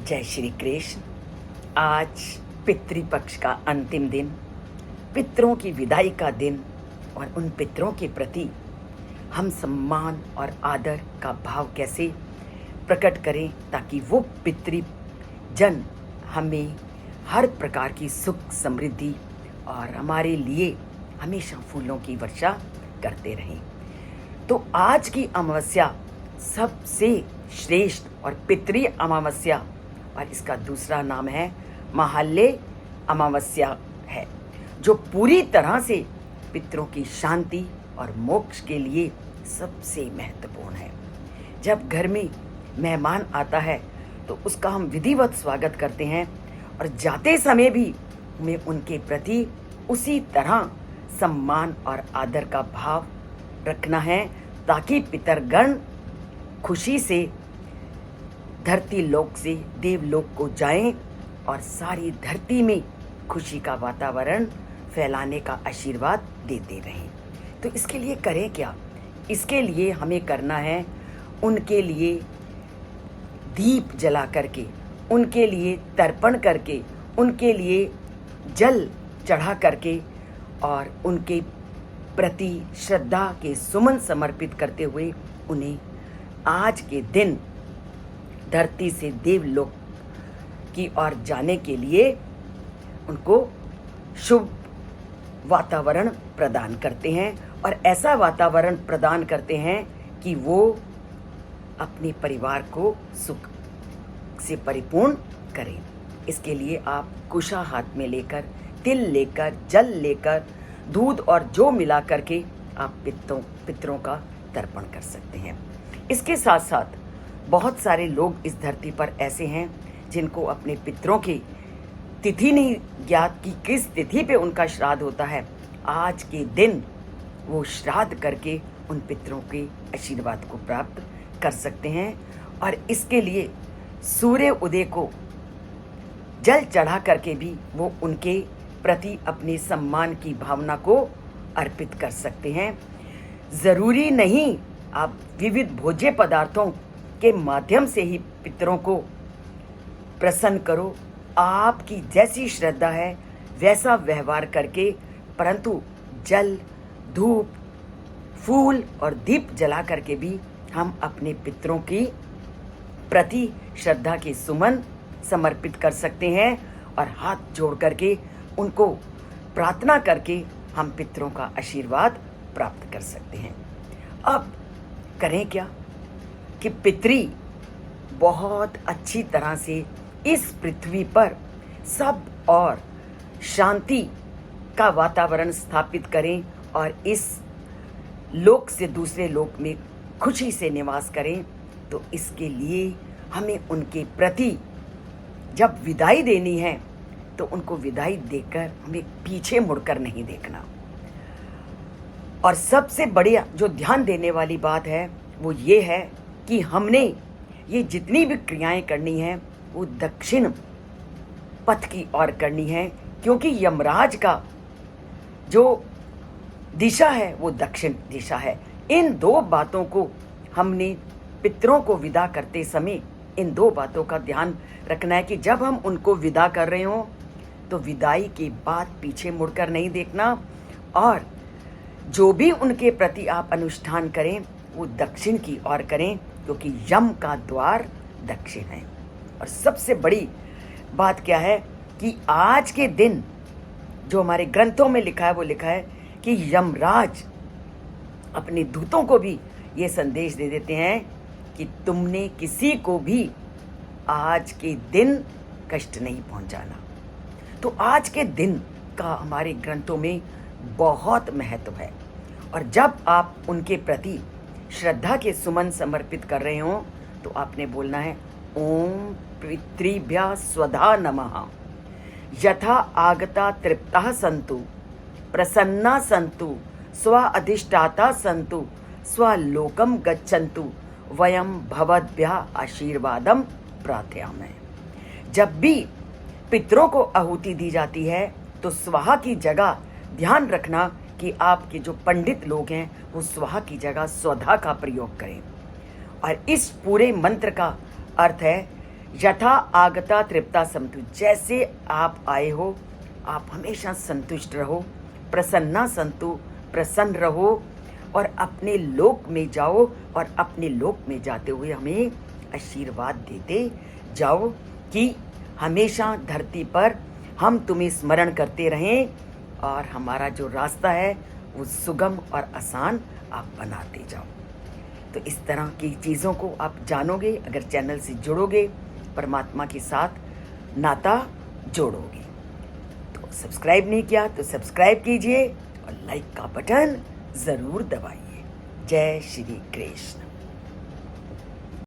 जय श्री कृष्ण। आज पितृपक्ष का अंतिम दिन, पितरों की विदाई का दिन और उन पितरों के प्रति हम सम्मान और आदर का भाव कैसे प्रकट करें ताकि वो पितृजन हमें हर प्रकार की सुख समृद्धि और हमारे लिए हमेशा फूलों की वर्षा करते रहें। तो आज की अमावस्या सबसे श्रेष्ठ और पितृ अमावस्या और इसका दूसरा नाम है महालय अमावस्या है, जो पूरी तरह से पितरों की शांति और मोक्ष के लिए सबसे महत्वपूर्ण है। जब घर में मेहमान आता है तो उसका हम विधिवत स्वागत करते हैं और जाते समय भी हमें उनके प्रति उसी तरह सम्मान और आदर का भाव रखना है ताकि पितरगण खुशी से धरती लोक से देवलोक को जाएं और सारी धरती में खुशी का वातावरण फैलाने का आशीर्वाद देते रहें। तो इसके लिए करें क्या? इसके लिए हमें करना है उनके लिए दीप जला करके, उनके लिए तर्पण करके, उनके लिए जल चढ़ा करके और उनके प्रति श्रद्धा के सुमन समर्पित करते हुए उन्हें आज के दिन धरती से देवलोक की ओर जाने के लिए उनको शुभ वातावरण प्रदान करते हैं और ऐसा वातावरण प्रदान करते हैं कि वो अपने परिवार को सुख से परिपूर्ण करें। इसके लिए आप कुशा हाथ में लेकर, तिल लेकर, जल लेकर, दूध और जौ मिला करके आप पितरों का तर्पण कर सकते हैं। इसके साथ साथ बहुत सारे लोग इस धरती पर ऐसे हैं जिनको अपने पितरों की तिथि नहीं ज्ञात कि किस तिथि पे उनका श्राद्ध होता है। आज के दिन वो श्राद्ध करके उन पितरों के आशीर्वाद को प्राप्त कर सकते हैं और इसके लिए सूर्य उदय को जल चढ़ा करके भी वो उनके प्रति अपने सम्मान की भावना को अर्पित कर सकते हैं। ज़रूरी नहीं आप विविध भोज्य पदार्थों के माध्यम से ही पितरों को प्रसन्न करो। आपकी जैसी श्रद्धा है वैसा व्यवहार करके, परंतु जल, धूप, फूल और दीप जला करके भी हम अपने पितरों की प्रति श्रद्धा के सुमन समर्पित कर सकते हैं और हाथ जोड़ करके उनको प्रार्थना करके हम पितरों का आशीर्वाद प्राप्त कर सकते हैं। अब करें क्या कि पितरी बहुत अच्छी तरह से इस पृथ्वी पर सब और शांति का वातावरण स्थापित करें और इस लोक से दूसरे लोक में खुशी से निवास करें। तो इसके लिए हमें उनके प्रति जब विदाई देनी है तो उनको विदाई देकर हमें पीछे मुड़कर नहीं देखना। और सबसे बढ़िया जो ध्यान देने वाली बात है वो ये है कि हमने ये जितनी भी क्रियाएं करनी है वो दक्षिण पथ की ओर करनी है, क्योंकि यमराज का जो दिशा है वो दक्षिण दिशा है। इन दो बातों को हमने पितरों को विदा करते समय इन दो बातों का ध्यान रखना है कि जब हम उनको विदा कर रहे हों तो विदाई के बाद पीछे मुड़कर नहीं देखना और जो भी उनके प्रति आप अनुष्ठान करें वो दक्षिण की ओर करें, क्योंकि यम का द्वार दक्षिण है। और सबसे बड़ी बात क्या है कि आज के दिन जो हमारे ग्रंथों में लिखा है वो लिखा है कि यमराज अपने दूतों को भी ये संदेश दे देते हैं कि तुमने किसी को भी आज के दिन कष्ट नहीं पहुंचाना। तो आज के दिन का हमारे ग्रंथों में बहुत महत्व है और जब आप उनके प्रति श्रद्धा के सुमन समर्पित कर रहे हो तो आपने बोलना है ओम पितृभ्यः स्वधा नमः यथा आगता तृप्ता सन्तु प्रसन्ना सन्तु स्व अधिष्ठाता सन्तु स्वलोकम गच्छन्तु वयम भवद्भ्यः आशीर्वादम प्रार्थयामहे। जब भी पितरों को आहुति दी जाती है तो स्वाहा की जगह ध्यान रखना कि आपके जो पंडित लोग हैं वो स्वाहा की जगह स्वधा का प्रयोग करें। और इस पूरे मंत्र का अर्थ है यथा आगता तृप्ता समतु, जैसे आप आए हो आप हमेशा संतुष्ट रहो, प्रसन्ना संतु, प्रसन्न रहो और अपने लोक में जाओ और अपने लोक में जाते हुए हमें आशीर्वाद देते जाओ कि हमेशा धरती पर हम तुम्हें स्मरण करते रहें और हमारा जो रास्ता है वो सुगम और आसान आप बनाते जाओ। तो इस तरह की चीज़ों को आप जानोगे अगर चैनल से जुड़ोगे, परमात्मा के साथ नाता जोड़ोगे। तो सब्सक्राइब नहीं किया तो सब्सक्राइब कीजिए और लाइक का बटन ज़रूर दबाइए। जय श्री कृष्ण।